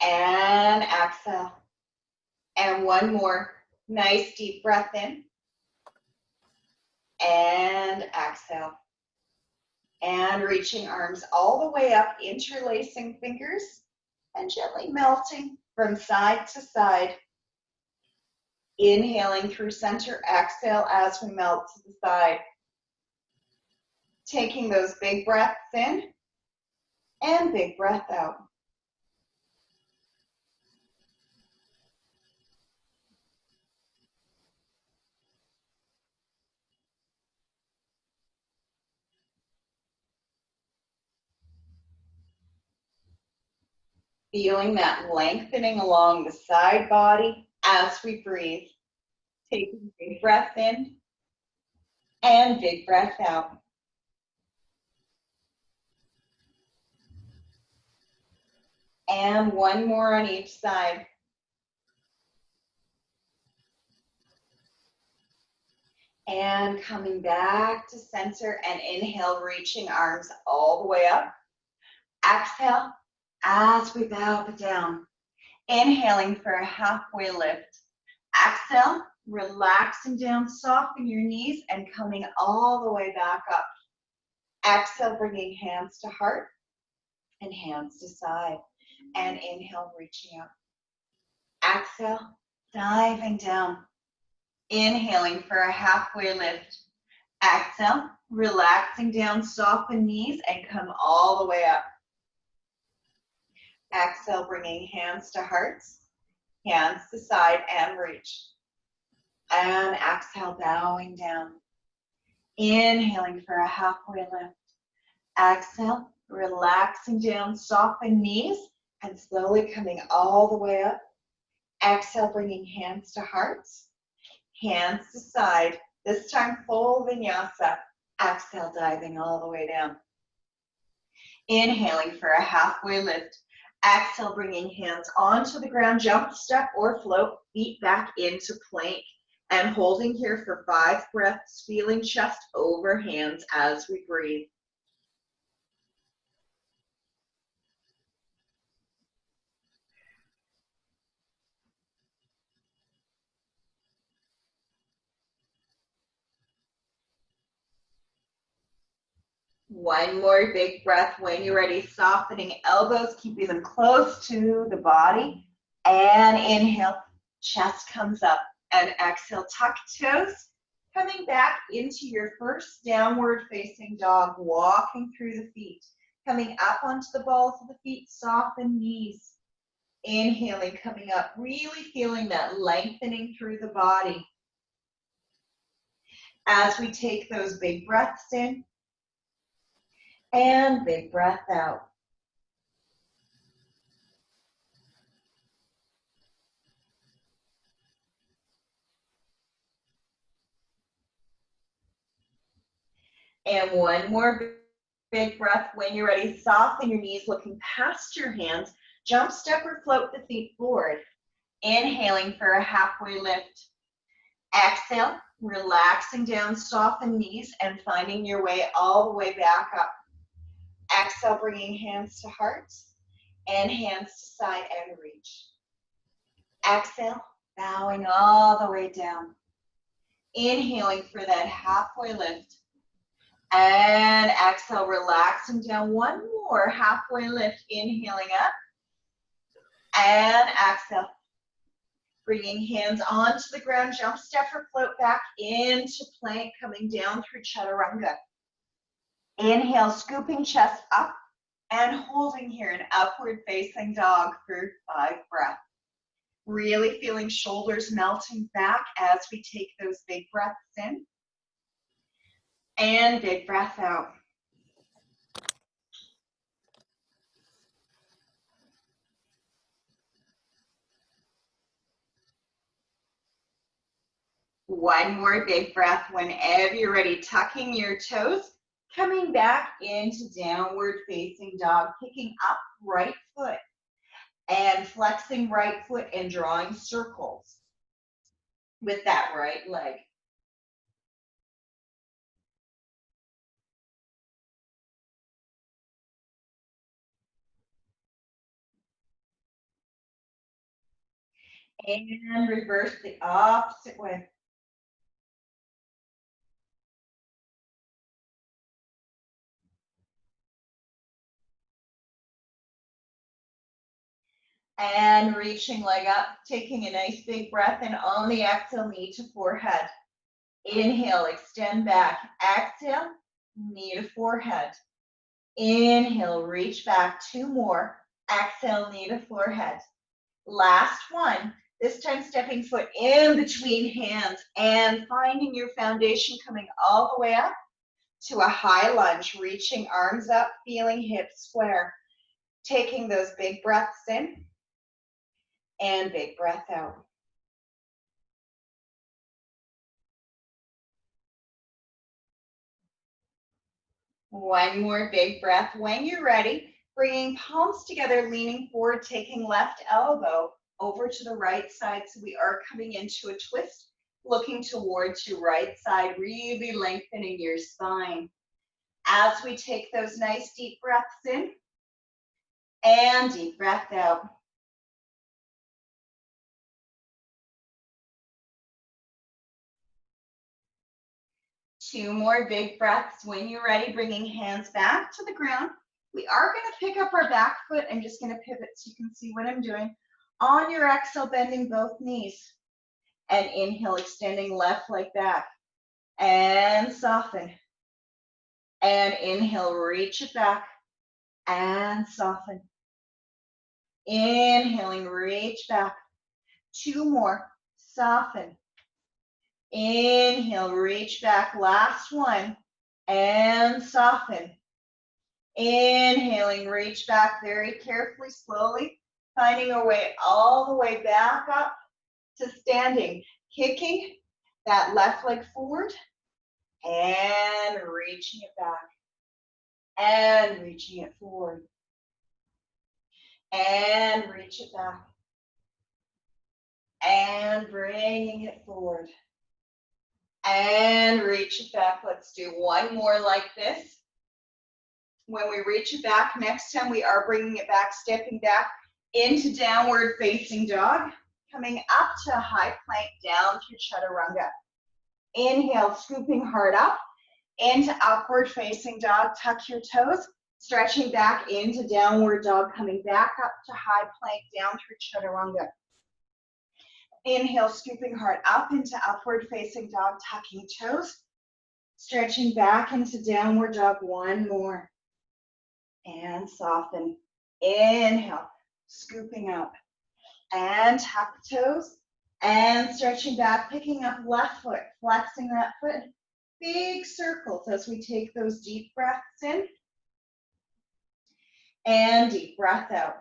And exhale. And one more. Nice deep breath in. And exhale. And reaching arms all the way up, interlacing fingers, and gently melting from side to side. Inhaling through center, exhale as we melt to the side. Taking those big breaths in and big breath out. Feeling that lengthening along the side body as we breathe. Taking big breath in and big breath out. And one more on each side. And coming back to center and inhale, reaching arms all the way up. Exhale as we bow down. Inhaling for a halfway lift. Exhale, relaxing down, soften your knees and coming all the way back up. Exhale, bringing hands to heart and hands to side. And inhale, reaching up. Exhale, diving down. Inhaling for a halfway lift. Exhale, relaxing down, soften knees and come all the way up. Exhale, bringing hands to hearts, hands to side and reach. And exhale, bowing down. Inhaling for a halfway lift. Exhale, relaxing down, soften knees and slowly coming all the way up. Exhale, bringing hands to hearts, hands to side. This time, full vinyasa. Exhale, diving all the way down. Inhaling for a halfway lift. Exhale, bringing hands onto the ground, jump, step, or float, feet back into plank. And holding here for 5 breaths, feeling chest over hands as we breathe. One more big breath when you're ready, softening elbows, keeping them close to the body. And inhale, chest comes up. And exhale, tuck toes. Coming back into your first downward facing dog, walking through the feet. Coming up onto the balls of the feet, soften knees. Inhaling, coming up, really feeling that lengthening through the body. As we take those big breaths in and big breath out. And one more big breath when you're ready. Soften your knees, looking past your hands. Jump, step, or float the feet forward. Inhaling for a halfway lift. Exhale, relaxing down, soften knees, and finding your way all the way back up. Exhale, bringing hands to hearts and hands to side and reach. Exhale, bowing all the way down. Inhaling for that halfway lift. And exhale, relaxing down. One more halfway lift, inhaling up. And exhale. Bringing hands onto the ground, jump, step, or float back into plank, coming down through chaturanga. Inhale, scooping chest up and holding here an upward facing dog for 5 breaths. Really feeling shoulders melting back as we take those big breaths in. And big breath out. One more big breath whenever you're ready, tucking your toes, coming back into downward facing dog, picking up right foot and flexing right foot and drawing circles with that right leg. And reverse the opposite way. And reaching leg up, taking a nice big breath in on the exhale, knee to forehead. Inhale, extend back. Exhale, knee to forehead. Inhale, reach back. 2 more. Exhale, knee to forehead. Last one. This time stepping foot in between hands and finding your foundation coming all the way up to a high lunge, reaching arms up, feeling hips square. Taking those big breaths in and big breath out. One more big breath when you're ready. Bringing palms together, leaning forward, taking left elbow over to the right side. So we are coming into a twist, looking towards your right side, really lengthening your spine. As we take those nice deep breaths in and deep breath out. Two more big breaths when you're ready, bringing hands back to the ground. We are going to pick up our back foot. I'm just going to pivot so you can see what I'm doing. On your exhale, bending both knees. And inhale, extending left leg back. And soften. And inhale, reach it back. And soften. Inhaling, reach back. 2 more. Soften. Inhale, reach back. Last one. And soften. Inhaling, reach back very carefully, slowly, finding our way all the way back up to standing. Kicking that left leg forward and reaching it back. And reaching it forward. And reach it back. And bringing it forward. And reach it back. Let's do one more like this. When we reach it back, next time we are bringing it back, stepping back into downward facing dog, coming up to high plank down through chaturanga. Inhale, scooping hard up into upward facing dog, tuck your toes, stretching back into downward dog, coming back up to high plank down through chaturanga. Inhale, scooping hard up into upward facing dog, tucking toes, stretching back into downward dog. One more. And soften. Inhale, scooping up. And tuck the toes. And stretching back, picking up left foot, flexing that foot. Big circles as we take those deep breaths in. And deep breath out.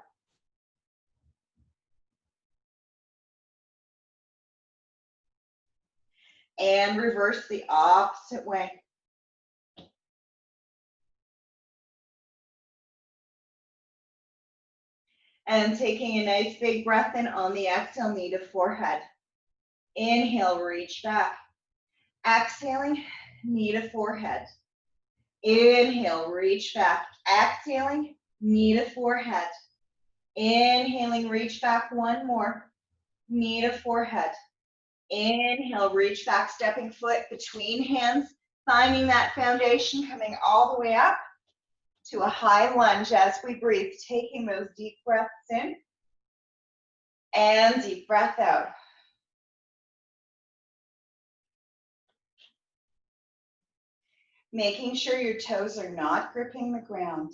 And reverse the opposite way. And taking a nice big breath in on the exhale, knee to forehead. Inhale, reach back. Exhaling, knee to forehead. Inhale, reach back. Exhaling, knee to forehead. Inhaling, reach back. One more. Knee to forehead. Inhale, reach back, stepping foot between hands, finding that foundation coming all the way up to a high lunge as we breathe, taking those deep breaths in and deep breath out. Making sure your toes are not gripping the ground.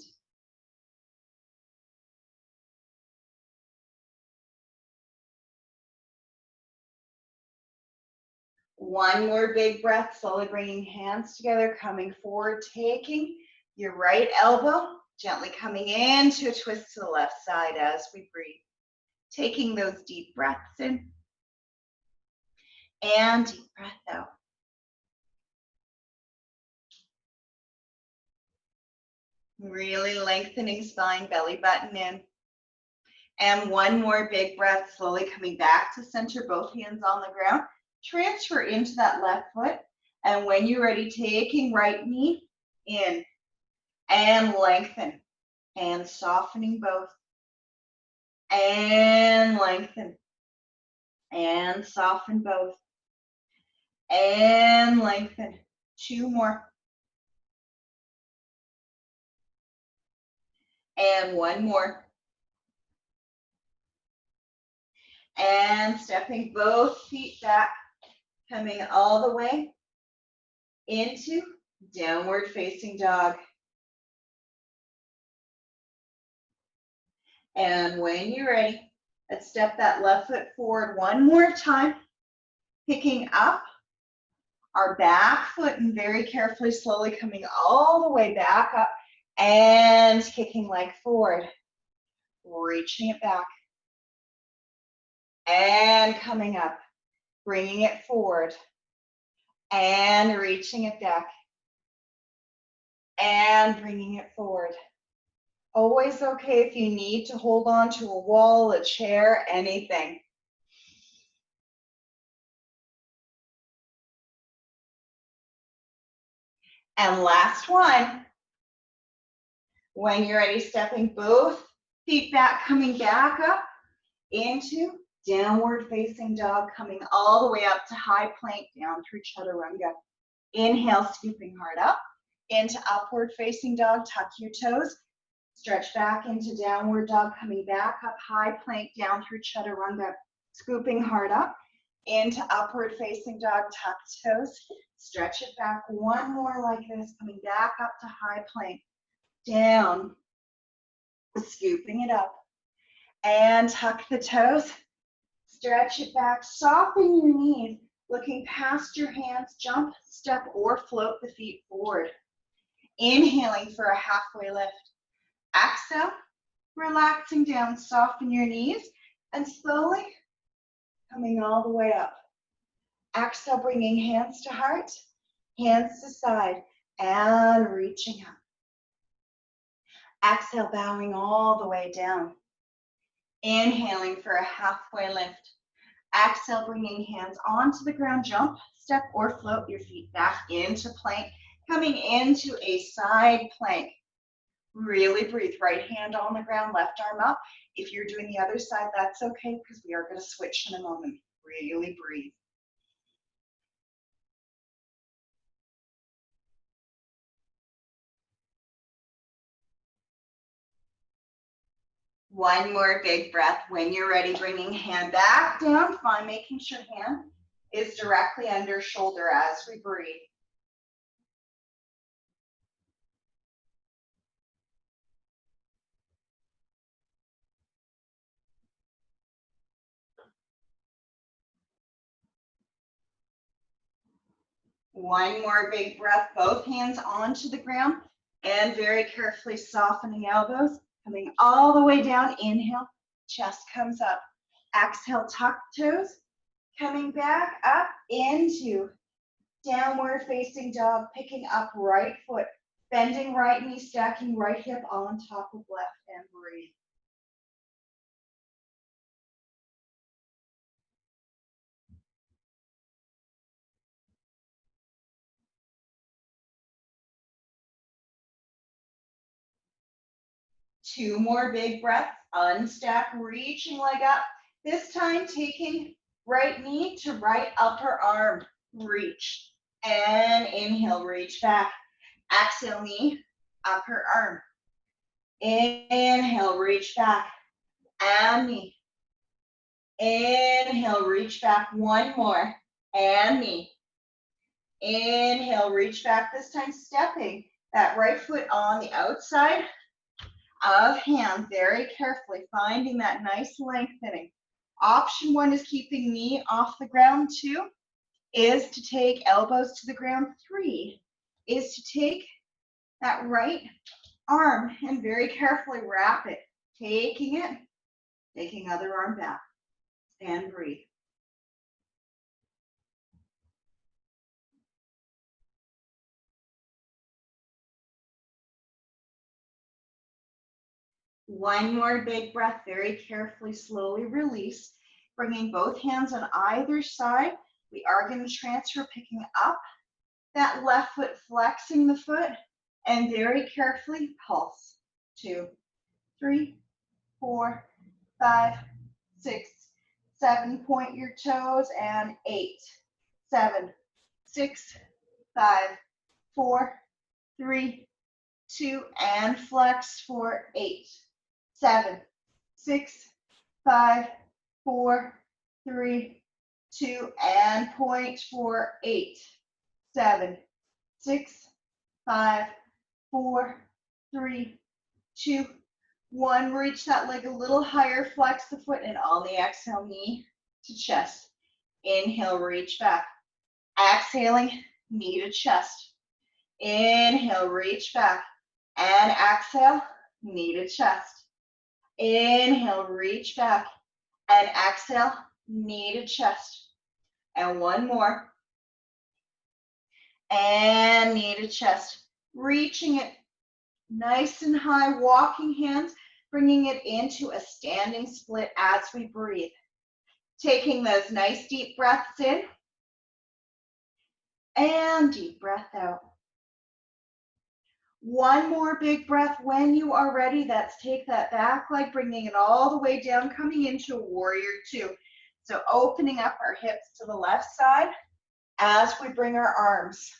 One more big breath, slowly bringing hands together, coming forward, taking your right elbow, gently coming into a twist to the left side as we breathe. Taking those deep breaths in and deep breath out. Really lengthening spine, belly button in. And one more big breath, slowly coming back to center, both hands on the ground. Transfer into that left foot. And when you're ready, taking right knee in and lengthen. And softening both. And lengthen. And soften both. And lengthen. 2 more. And 1 more. And stepping both feet back, coming all the way into downward facing dog. And when you're ready, let's step that left foot forward one more time, picking up our back foot and very carefully, slowly coming all the way back up and kicking leg forward, reaching it back and coming up, bringing it forward and reaching it back and bringing it forward. Always okay if you need to hold on to a wall, a chair, anything. And last one. When you're ready, stepping both feet back, coming back up into downward facing dog, coming all the way up to high plank down through chaturanga. Inhale, scooping hard up into upward facing dog, tuck your toes. Stretch back into downward dog, coming back up, high plank down through chaturanga. Scooping hard up into upward facing dog, tuck toes. Stretch it back, one more like this, coming back up to high plank. Down, scooping it up. And tuck the toes. Stretch it back, soften your knees, looking past your hands, jump, step, or float the feet forward. Inhaling for a halfway lift. Exhale, relaxing down, soften your knees, and slowly coming all the way up. Exhale, bringing hands to heart, hands to side, and reaching up. Exhale, bowing all the way down. Inhaling for a halfway lift. Exhale, bringing hands onto the ground, jump, step, or float your feet back into plank, coming into a side plank. Really breathe. Right hand on the ground, left arm up. If you're doing the other side, that's okay because we are going to switch in a moment. Really breathe. One more big breath. When you're ready, bringing hand back down. Find making sure hand is directly under shoulder as we breathe. One more big breath, both hands onto the ground and very carefully softening elbows, coming all the way down. Inhale, chest comes up. Exhale, tuck toes, coming back up into downward facing dog, picking up right foot, bending right knee, stacking right hip on top of left, and breathe. Two more big breaths, unstack, reaching leg up. This time taking right knee to right upper arm, reach. And inhale, reach back. Exhale, knee, upper arm. Inhale, reach back. And knee. Inhale, reach back. One more. And knee. Inhale, reach back. This time stepping that right foot on the outside of hand, very carefully, finding that nice lengthening. Option one is keeping knee off the ground. Two is to take elbows to the ground. Three is to take that right arm and very carefully wrap it, taking it, taking other arm back, and breathe. One more big breath, very carefully, slowly release, bringing both hands on either side. We are going to transfer, picking up that left foot, flexing the foot, and very carefully pulse. 2, 3, 4, 5, 6, 7, point your toes, and 8, 7, 6, 5, 4, 3, 2, and flex for 8, 7, 6, 5, 4, 3, 2, and point for 8, 7, 6, 5, 4, 3, 2, 1. Reach that leg a little higher, flex the foot, and on the exhale, knee to chest. Inhale, reach back. Exhaling, knee to chest. Inhale, reach back. And exhale, knee to chest. Inhale, reach back. And exhale, knee to chest. And one more. And knee to chest. Reaching it nice and high, walking hands, bringing it into a standing split as we breathe. Taking those nice deep breaths in and deep breath out. One more big breath when you are ready. That's take that back leg, bringing it all the way down, coming into a warrior two. So opening up our hips to the left side as we bring our arms.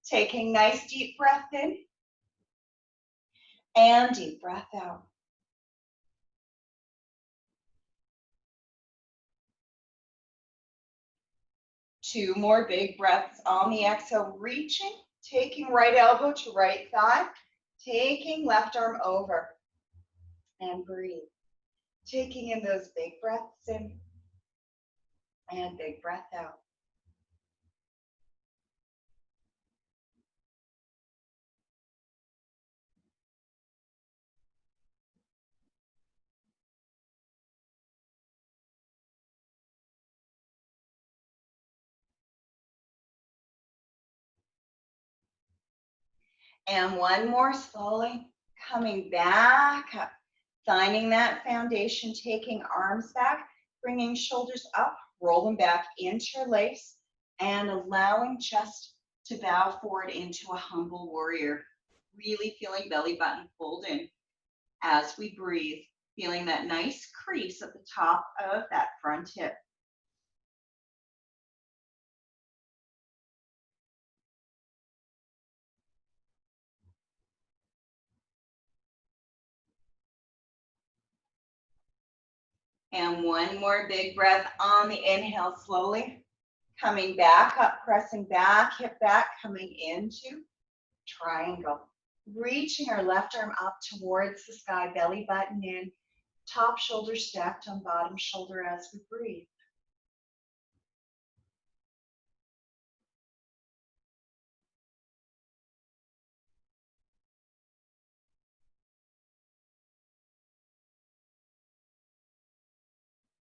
Taking nice deep breath in and deep breath out. Two more big breaths on the exhale, reaching, taking right elbow to right thigh, taking left arm over, and breathe. Taking in those big breaths in and big breath out. And one more, slowly coming back up, finding that foundation, taking arms back, bringing shoulders up, roll them back, interlace, and allowing chest to bow forward into a humble warrior. Really feeling belly button fold in as we breathe, feeling that nice crease at the top of that front hip. And one more big breath on the inhale, slowly coming back up, pressing back, hip back, coming into triangle. Reaching our left arm up towards the sky, belly button in, top shoulder stacked on bottom shoulder as we breathe.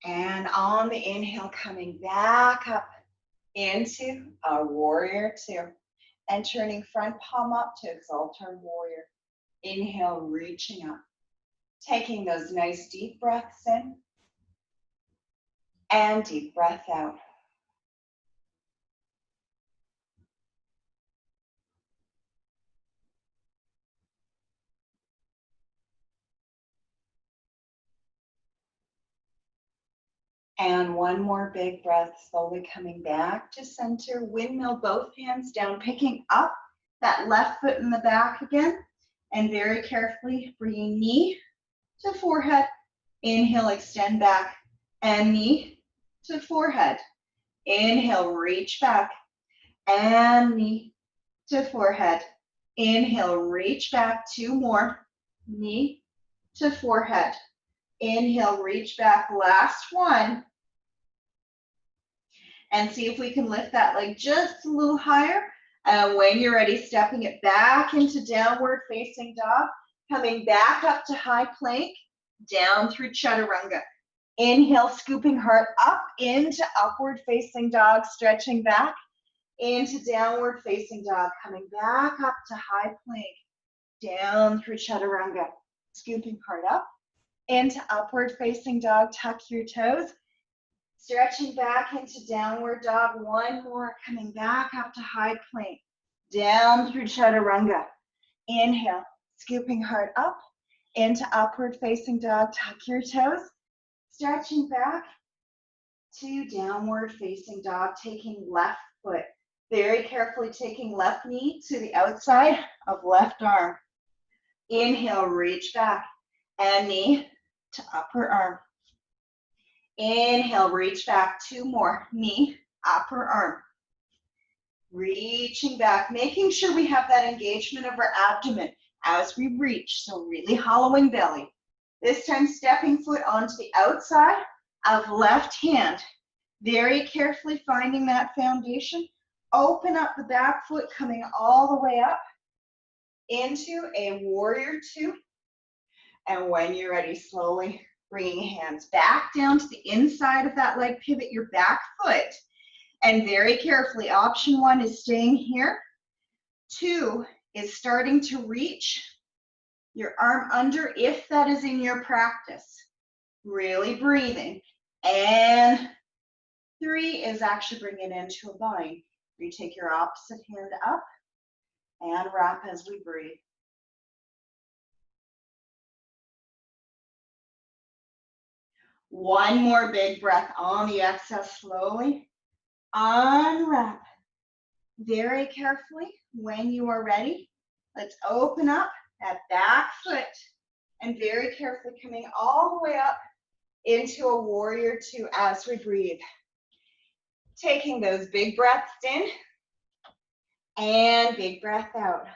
And on the inhale, coming back up into our warrior two. And turning front palm up to exalt our warrior. Inhale, reaching up. Taking those nice deep breaths in. And deep breath out. And one more big breath, slowly coming back to center. Windmill both hands down, picking up that left foot in the back again. And very carefully bringing knee to forehead. Inhale, extend back. And knee to forehead. Inhale, reach back. And knee to forehead. Inhale, reach back. Two more. Knee to forehead. Inhale, reach back. Last one. And see if we can lift that leg just a little higher. When you're ready, stepping it back into downward facing dog. Coming back up to high plank. Down through chaturanga. Inhale, scooping heart up into upward facing dog. Stretching back into downward facing dog. Coming back up to high plank. Down through chaturanga. Scooping heart up into upward facing dog. Tuck your toes. Stretching back into downward dog. One more. Coming back up to high plank. Down through chaturanga. Inhale. Scooping heart up into upward facing dog. Tuck your toes. Stretching back to downward facing dog, taking left foot. Very carefully taking left knee to the outside of left arm. Inhale, reach back, and knee to upper arm. Inhale, reach back, 2 more, knee, upper arm. Reaching back, making sure we have that engagement of our abdomen as we reach, so really hollowing belly. This time, stepping foot onto the outside of left hand. Very carefully finding that foundation. Open up the back foot, coming all the way up into a warrior 2. And when you're ready, slowly bringing hands back down to the inside of that leg, pivot your back foot. And very carefully, option 1 is staying here. 2 is starting to reach your arm under if that is in your practice. Really breathing. And 3 is actually bringing it into a bind. You take your opposite hand up and wrap as we breathe. One more big breath on the exhale, slowly. Unwrap. Very carefully, when you are ready, let's open up that back foot and very carefully coming all the way up into a warrior 2 as we breathe. Taking those big breaths in and big breath out.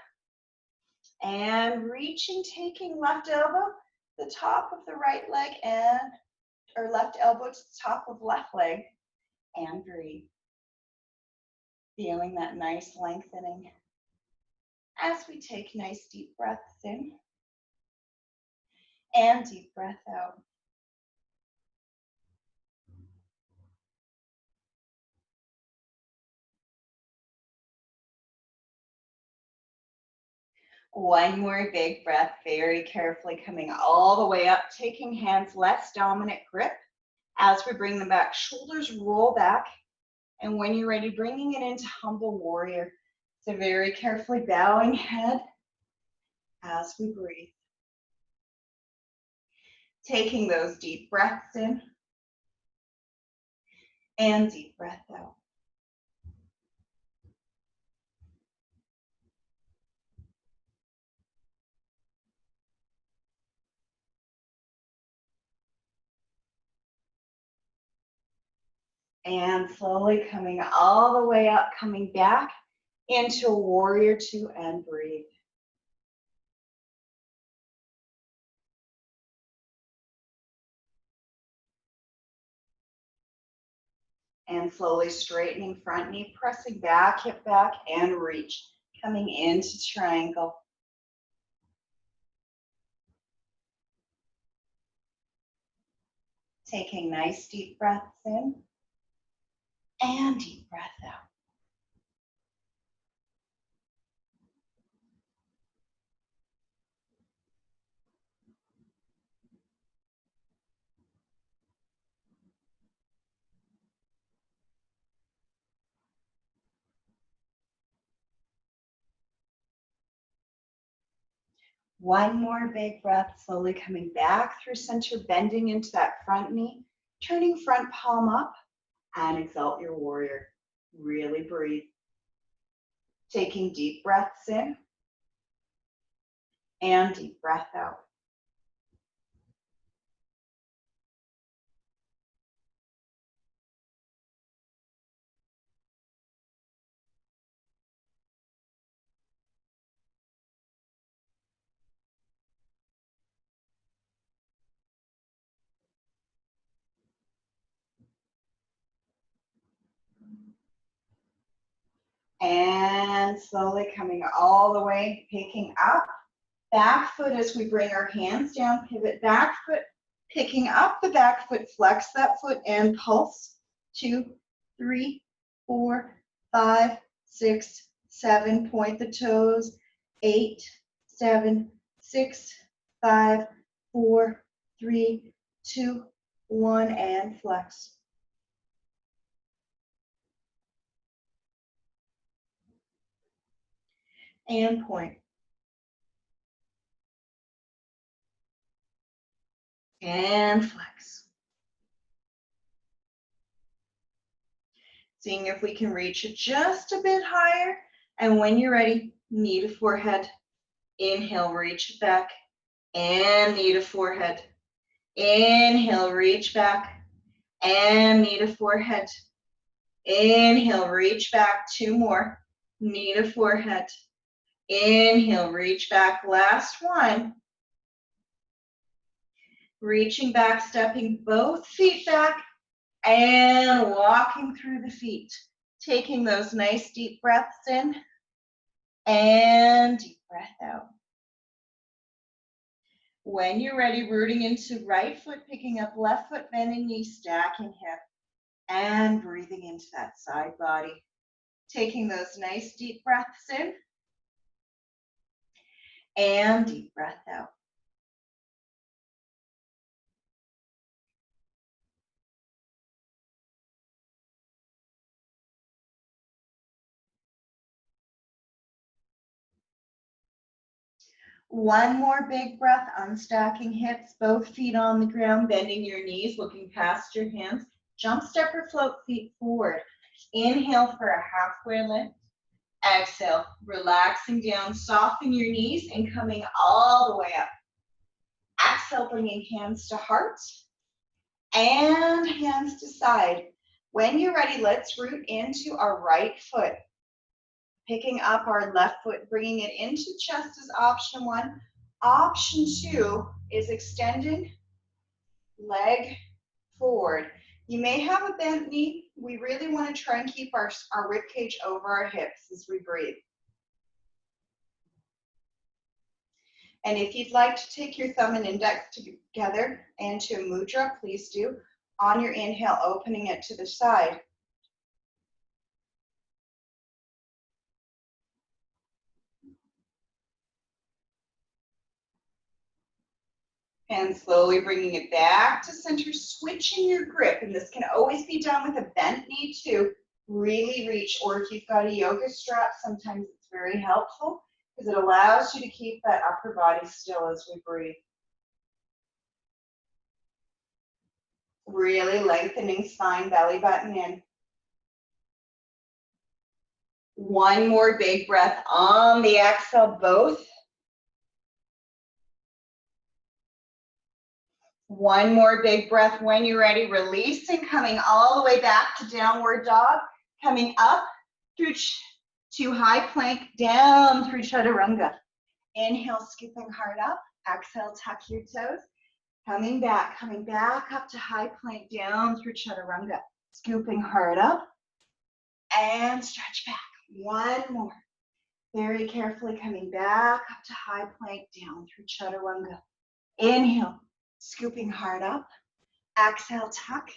And reaching, taking left elbow, the top of the right leg or left elbow to the top of left leg and breathe. Feeling that nice lengthening as we take nice deep breaths in and deep breath out. One more big breath, very carefully coming all the way up, taking hands less dominant grip as we bring them back. Shoulders roll back, and when you're ready, bringing it into humble warrior. So very carefully bowing head as we breathe. Taking those deep breaths in and deep breath out. And slowly coming all the way up, coming back into a warrior 2 and breathe. And slowly straightening front knee, pressing back, hip back, and reach. Coming into triangle. Taking nice deep breaths in and deep breath out. One more big breath, slowly coming back through center, bending into that front knee, turning front palm up, and exalt your warrior. Really breathe. Taking deep breaths in and deep breath out. And slowly coming all the way, picking up. Back foot as we bring our hands down, pivot back foot, picking up the back foot, flex that foot and pulse. 2, 3, 4, 5, 6, 7, point the toes. 8, 7, 6, 5, 4, 3, 2, 1, and flex. And point. And flex. Seeing if we can reach it just a bit higher. And when you're ready, knee to forehead. Inhale, reach it back. And knee to forehead. Inhale, reach back. And knee to forehead. Inhale, reach back. 2 more. Knee to forehead. Inhale, reach back. Last one. Reaching back, stepping both feet back and walking through the feet. Taking those nice deep breaths in and deep breath out. When you're ready, rooting into right foot, picking up left foot, bending knee, stacking hip, and breathing into that side body. Taking those nice deep breaths in and deep breath out. One more big breath, unstacking hips, both feet on the ground, bending your knees, looking past your hands. Jump, step, or float feet forward. Inhale for a halfway lift. Exhale, relaxing down, soften your knees and coming all the way up. Exhale, bringing hands to heart and hands to side. When you're ready, let's root into our right foot. Picking up our left foot, bringing it into chest is option 1. Option 2 is extending leg forward. You may have a bent knee. We really want to try and keep our rib cage over our hips as we breathe. And if you'd like to take your thumb and index together into a mudra, please do. On your inhale, opening it to the side. And slowly bringing it back to center, switching your grip. And this can always be done with a bent knee too. Really reach, or if you've got a yoga strap, sometimes it's very helpful because it allows you to keep that upper body still as we breathe. Really lengthening spine, belly button in. One more big breath on the exhale, both. One more big breath when you're ready, releasing, coming all the way back to downward dog, coming up through to high plank, down through chaturanga. Inhale, scooping heart up. Exhale, tuck your toes. Coming back up to high plank, down through chaturanga. Scooping heart up and stretch back. One more. Very carefully coming back up to high plank, down through chaturanga. Inhale, scooping heart up. Exhale, tuck.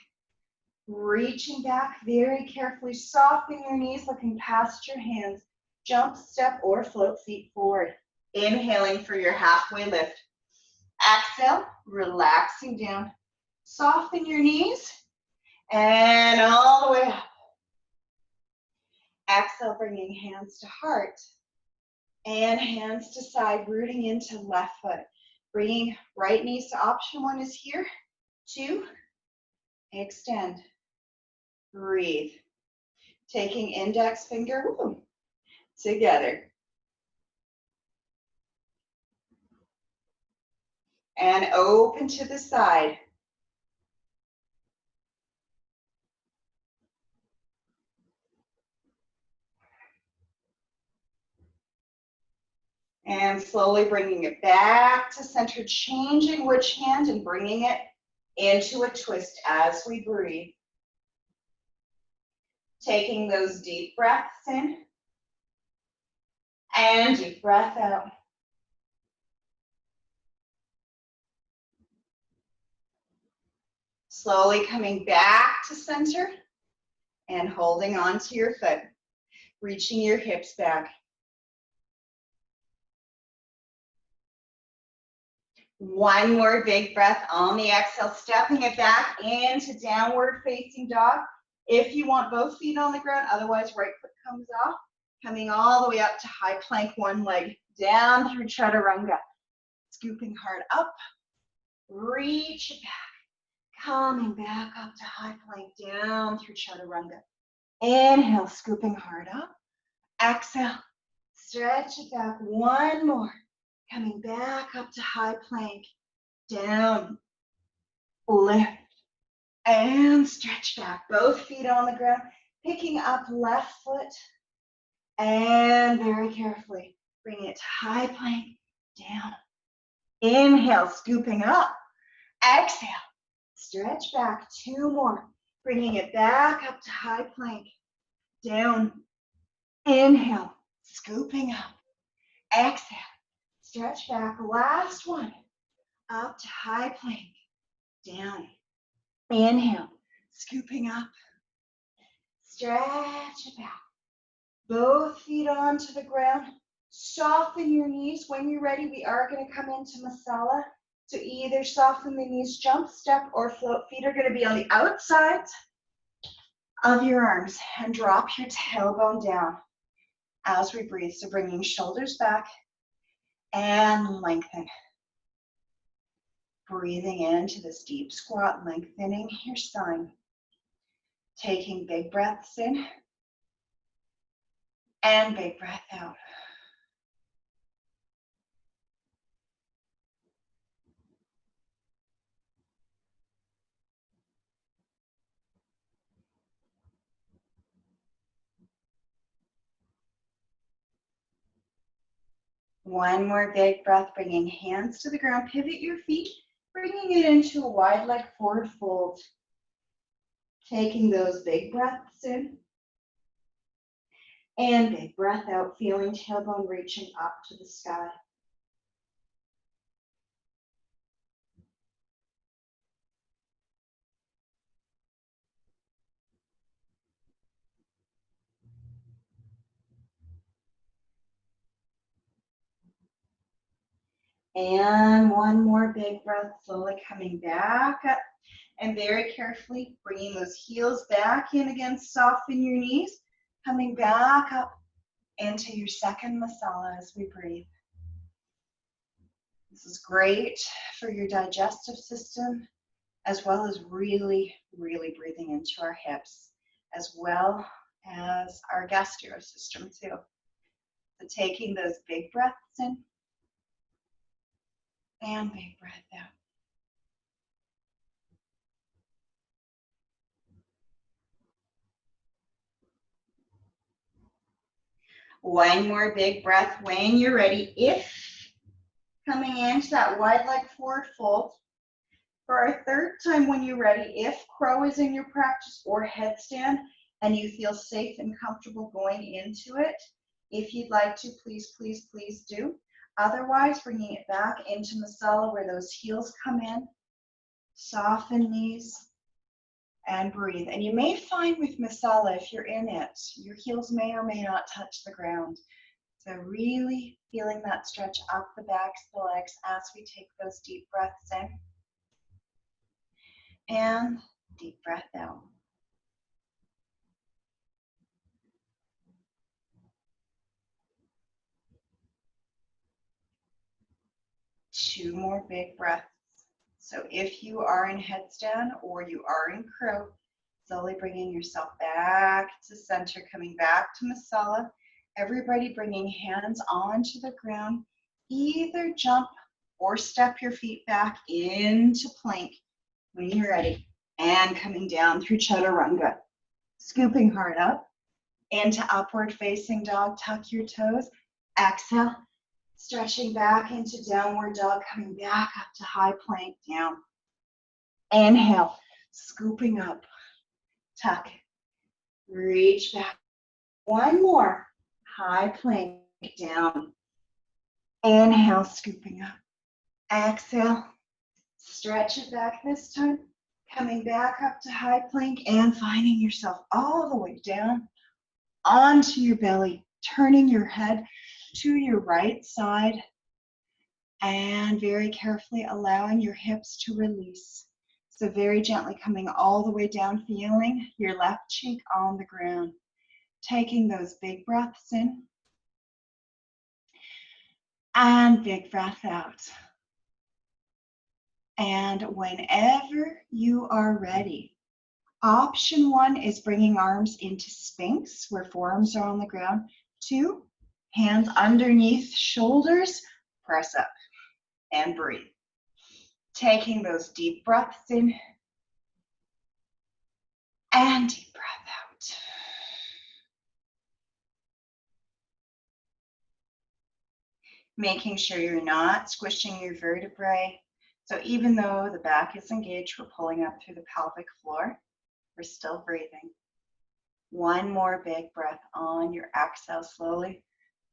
Reaching back very carefully, softening your knees, looking past your hands. Jump, step, or float feet forward. Inhaling for your halfway lift. Exhale, relaxing down. Soften your knees and all the way up. Exhale, bringing hands to heart and hands to side, rooting into left foot. Bringing right knees to option 1 is here. 2, extend, breathe. Taking index finger together. And open to the side. And slowly bringing it back to center, changing which hand and bringing it into a twist as we breathe. Taking those deep breaths in and deep breath out. Slowly coming back to center and holding on to your foot, reaching your hips back. One more big breath on the exhale, stepping it back into downward facing dog. If you want both feet on the ground, otherwise right foot comes off. Coming all the way up to high plank, one leg down through chaturanga. Scooping hard up, reach it back. Coming back up to high plank, down through chaturanga. Inhale, scooping hard up. Exhale, stretch it back. One more. Coming back up to high plank. Down, lift, and stretch back. Both feet on the ground. Picking up left foot. And very carefully, bring it to high plank. Down. Inhale, scooping up. Exhale, stretch back. Two more. Bringing it back up to high plank. Down. Inhale, scooping up. Exhale, stretch back. Last one. Up to high plank. Down. Inhale, scooping up. Stretch it back. Both feet onto the ground. Soften your knees. When you're ready, we are going to come into masala. So either soften the knees, jump, step, or float. Feet are going to be on the outsides of your arms. And drop your tailbone down as we breathe. So bringing shoulders back and lengthen. Breathing into this deep squat, lengthening your spine. Taking big breaths in and big breath out. One more big breath, bringing hands to the ground. Pivot your feet, bringing it into a wide leg forward fold. Taking those big breaths in and big breath out, feeling tailbone reaching up to the sky. And one more big breath, slowly coming back up. And very carefully bringing those heels back in again, soften your knees, coming back up into your second masala as we breathe. This is great for your digestive system, as well as really, really breathing into our hips, as well as our gastro system too. So taking those big breaths in and big breath out. One more big breath when you're ready. If coming into that wide leg forward fold. For our third time when you're ready, if crow is in your practice or headstand and you feel safe and comfortable going into it, if you'd like to, please, please, please do. Otherwise, bringing it back into masala where those heels come in. Soften knees and breathe. And you may find with masala, if you're in it, your heels may or may not touch the ground. So really feeling that stretch up the backs of the legs as we take those deep breaths in. And deep breath out. Two more big breaths. So if you are in headstand or you are in crow, slowly bringing yourself back to center, coming back to masala. Everybody bringing hands onto the ground. Either jump or step your feet back into plank when you're ready. And coming down through chaturanga. Scooping hard up into upward facing dog. Tuck your toes. Exhale. Stretching back into downward dog, coming back up to high plank, down. Inhale, scooping up, tuck, reach back. One more, high plank, down. Inhale, scooping up. Exhale, stretch it back this time, coming back up to high plank and finding yourself all the way down onto your belly, turning your head to your right side and very carefully allowing your hips to release. So very gently coming all the way down, feeling your left cheek on the ground. Taking those big breaths in and big breath out. And whenever you are ready, Option 1 is bringing arms into Sphinx, where forearms are on the ground. 2, hands underneath shoulders, press up and breathe. Taking those deep breaths in and deep breath out. Making sure you're not squishing your vertebrae. So even though the back is engaged, we're pulling up through the pelvic floor. We're still breathing. One more big breath on your exhale, slowly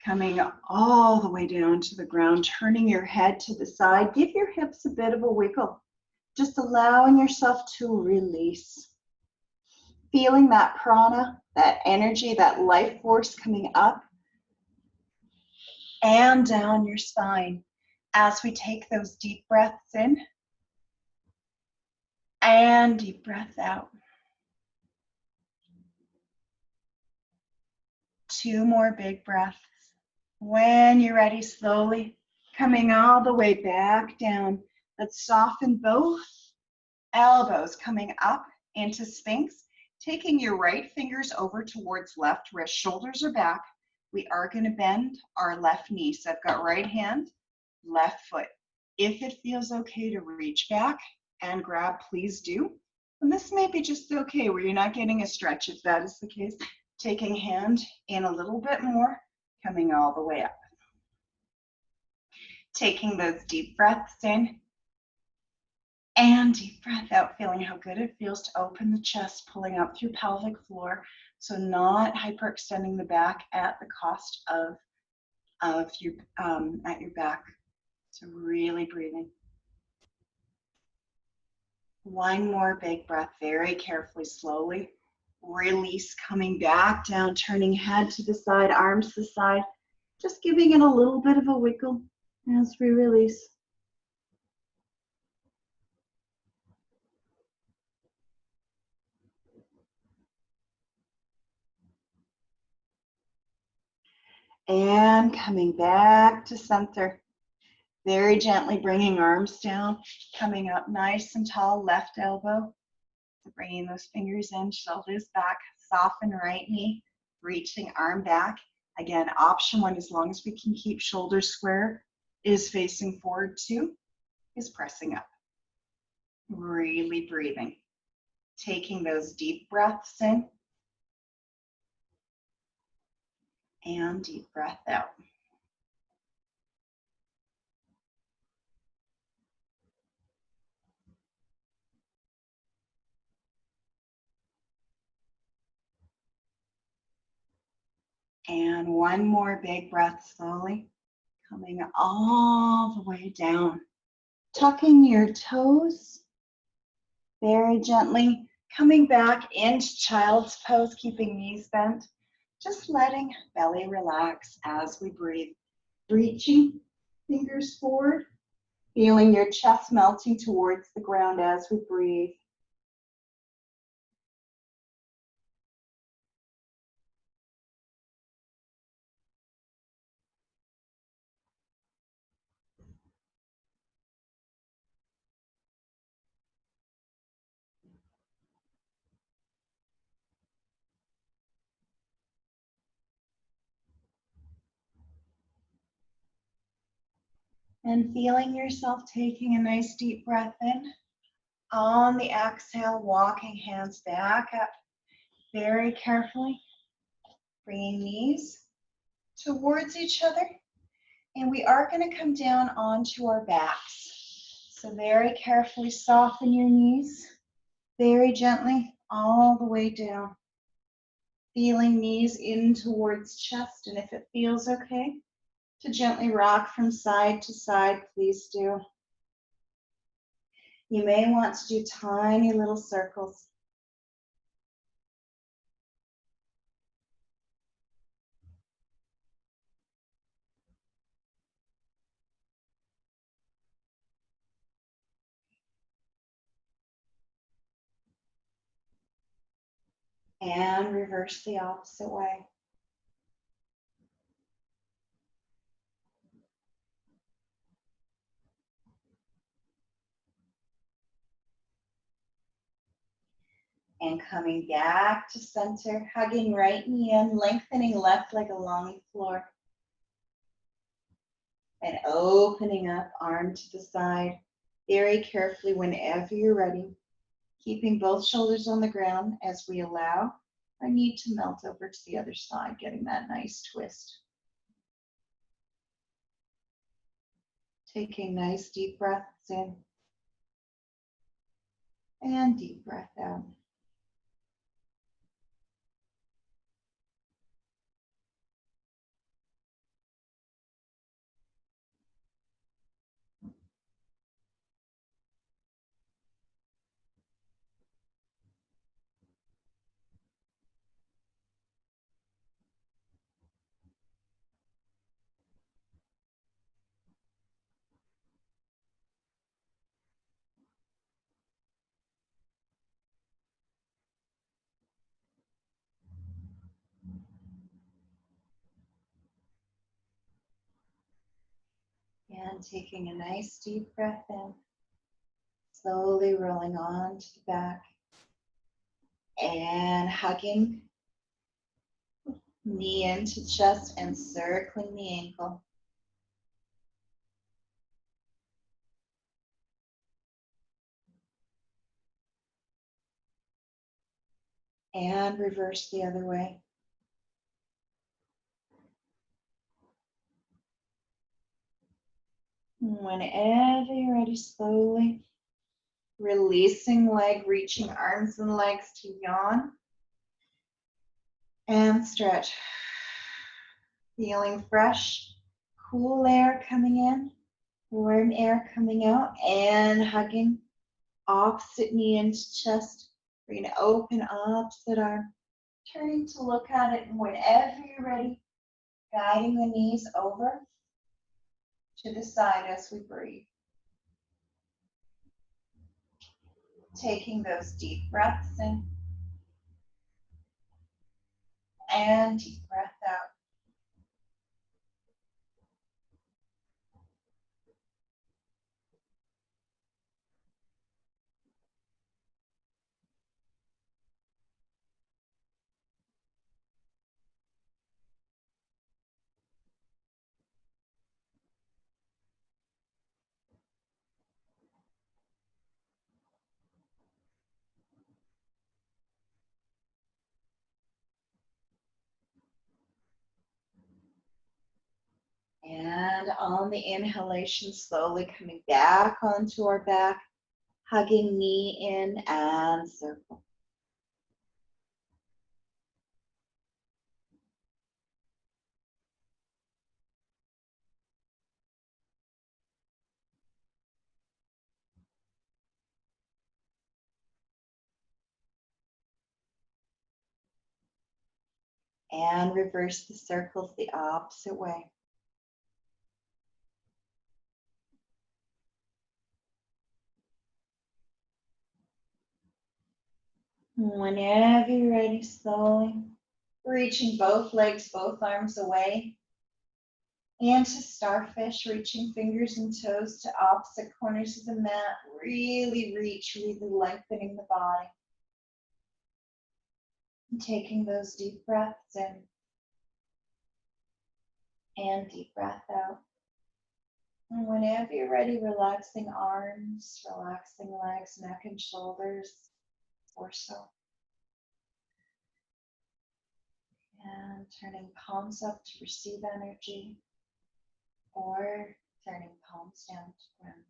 coming all the way down to the ground, turning your head to the side. Give your hips a bit of a wiggle, just allowing yourself to release. Feeling that prana, that energy, that life force coming up and down your spine as we take those deep breaths in and deep breath out. 2 more big breaths. When you're ready, slowly coming all the way back down. Let's soften both elbows, coming up into Sphinx. Taking your right fingers over towards left wrist, shoulders are back. We are going to bend our left knee. So I've got right hand, left foot. If it feels okay to reach back and grab, please do. And this may be just okay where you're not getting a stretch. If that is the case, taking hand in a little bit more, coming all the way up. Taking those deep breaths in and deep breath out, feeling how good it feels to open the chest, pulling up through pelvic floor. So not hyperextending the back at the cost of your at your back. So really breathing. One more big breath, very carefully, slowly. Release, coming back down, turning head to the side, arms to the side. Just giving it a little bit of a wiggle as we release. And coming back to center. Very gently bringing arms down, coming up nice and tall, left elbow. So bringing those fingers in, shoulders back, soften right knee, reaching arm back. Again, option 1, as long as we can keep shoulders square, is facing forward. 2 is pressing up. Really breathing. Taking those deep breaths in and deep breath out. And one more big breath, slowly coming all the way down. Tucking your toes very gently, coming back into child's pose, keeping knees bent. Just letting belly relax as we breathe. Reaching fingers forward, feeling your chest melting towards the ground as we breathe. And feeling yourself taking a nice deep breath in. On the exhale, walking hands back up very carefully. Bringing knees towards each other. And we are going to come down onto our backs. So very carefully soften your knees. Very gently all the way down. Feeling knees in towards chest. And if it feels okay to gently rock from side to side, please do. You may want to do tiny little circles. And reverse the opposite way. And coming back to center, hugging right knee in, lengthening left leg along the floor. And opening up, arm to the side, very carefully whenever you're ready. Keeping both shoulders on the ground as we allow our knee to melt over to the other side, getting that nice twist. Taking nice deep breaths in and deep breath out. And taking a nice deep breath in, slowly rolling on to the back and hugging knee into chest and circling the ankle. And reverse the other way. Whenever you're ready, slowly releasing leg, reaching arms and legs to yawn. And stretch. Feeling fresh, cool air coming in, warm air coming out, and hugging opposite knee into chest. We're going to open opposite arm, turning to look at it, and whenever you're ready, guiding the knees over to the side as we breathe. Taking those deep breaths in and deep breath out. And on the inhalation, slowly coming back onto our back, hugging knee in and circle. And reverse the circles the opposite way. Whenever you're ready, slowly reaching both legs, both arms away. And to starfish, reaching fingers and toes to opposite corners of the mat. Really reach, really lengthening the body. And taking those deep breaths in and deep breath out. And whenever you're ready, relaxing arms, relaxing legs, neck and shoulders, torso. And turning palms up to receive energy, or turning palms down to ground.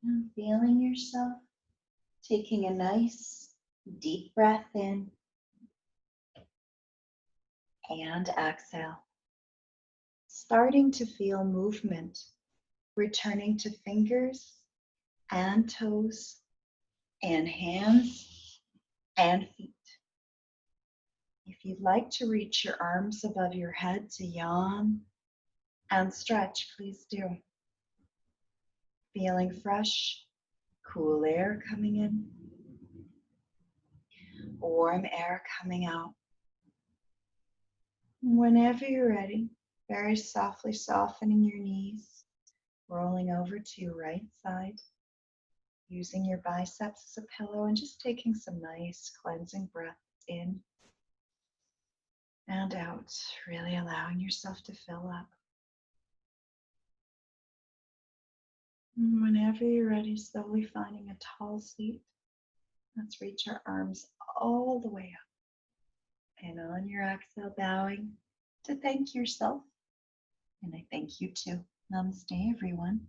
And feeling yourself taking a nice deep breath in and exhale. Starting to feel movement, returning to fingers and toes and hands and feet. If you'd like to reach your arms above your head to yawn and stretch, please do. Feeling fresh, cool air coming in, warm air coming out. Whenever you're ready, very softly softening your knees, rolling over to your right side, using your biceps as a pillow and just taking some nice cleansing breaths in and out, really allowing yourself to fill up. And whenever you're ready, slowly finding a tall seat. Let's reach our arms all the way up. And on your exhale, bowing to thank yourself. And I thank you too. Namaste, everyone.